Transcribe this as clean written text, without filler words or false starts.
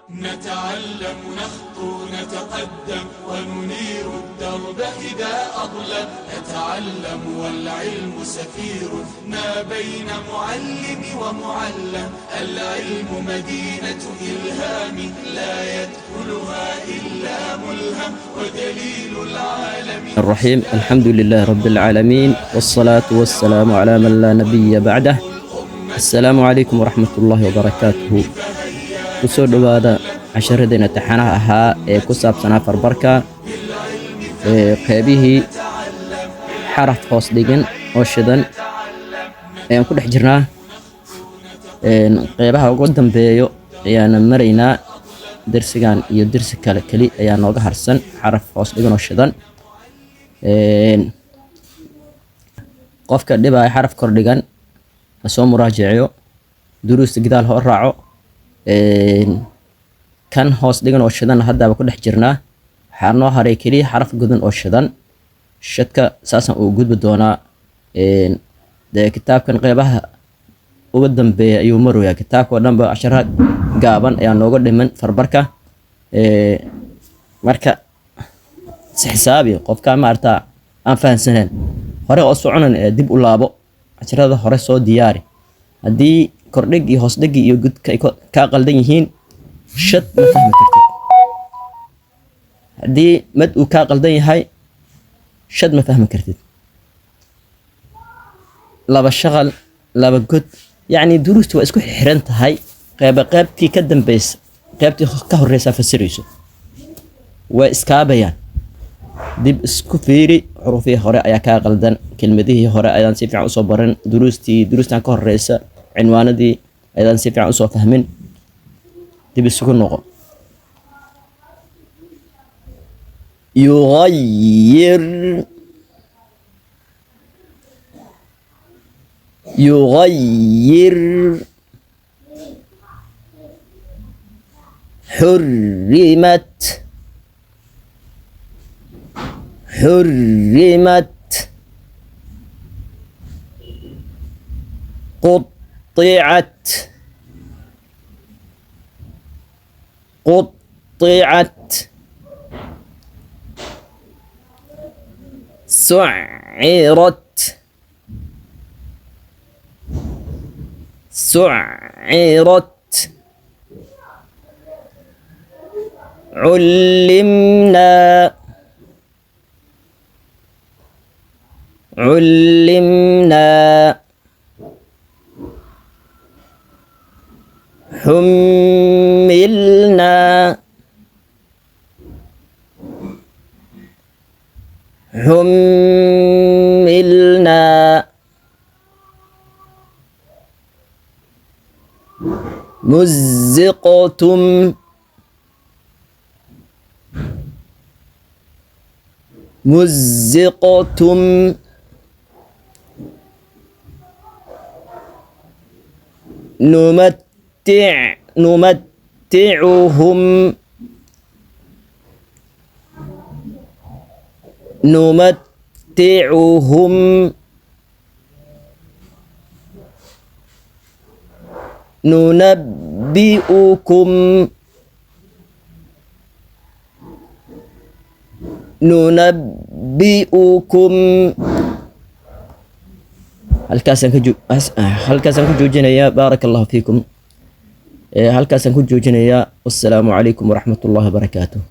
نتعلم نخطو نتقدم وننير الدرب إذا أظلم. نتعلم والعلم سفير ما بين معلم ومعلم. العلم مدينة إلهام لا يدخلها إلا ملهم ودليل العالم الرحيم. الحمد لله رب العالمين والصلاة والسلام على من لا نبي بعده. السلام عليكم ورحمة الله وبركاته. kusoo dhawaada casharadeenna taxanaha ahaa ee ku saabsanaa farbarka qeybihii xaraf hoos dhigan oo shidan ayaan ku dhex jirnaa. qeybaha ugu dambeeyo ayaana maraynaa. dersigan iyo dersi kale keli ayaa nooga harsan xaraf hoos dhigan oo shidan. qofka dhibaya xaraf kor dhigan ha soo muraajaciyo, duruusta gidaal hoo raaco. kan hoos dhigan oo shidan haddaaba ku dhex jirnaa. waxaa noo haray keliya xaraf gudan oo shidan. shadka saasaan uu gudbi doonaa. dee kitaabkan qeybaha uga dambeeya ayuu maroyaa. kitaabka oo dhanba cashara gaaban ayaa nooga dhiman farbarka. marka si xisaabi qofka maarta aan fahansaneen hore oo soconan dib u laabo casharada hore soo diyaari. haddii kordhig iyo hoos dhig iyo gudka ay ka qaldan yihiin shad ma fahmi kartid. haddii mad uu ka qaldan yahay shad ma fahmi kartid. laba shaqal laba god yacni duruustu waa isku xiran tahay. qeybtii ka dambeysa qeybtii ka horeysa fasirayso waa iskaabayaan. dib isku fiiri. xurufihii hore ayaa kaa qaldan, kelmadihii hore ayaan si fiican usoo baran, duruustan ka horeysa cinwaanadii ayaan si fiican usoo fahmin. dib isugu noqo. يغير حرمت قطعت سعرت علمنا حملنا مزقتم نمتعهم ننبئكم halkaasaan ku joojinayaa. baaraka allahu fiikum. halkaasaan ku joojinayaa. wassalaamu calaykum waraxmatullahi wabarakaatuh.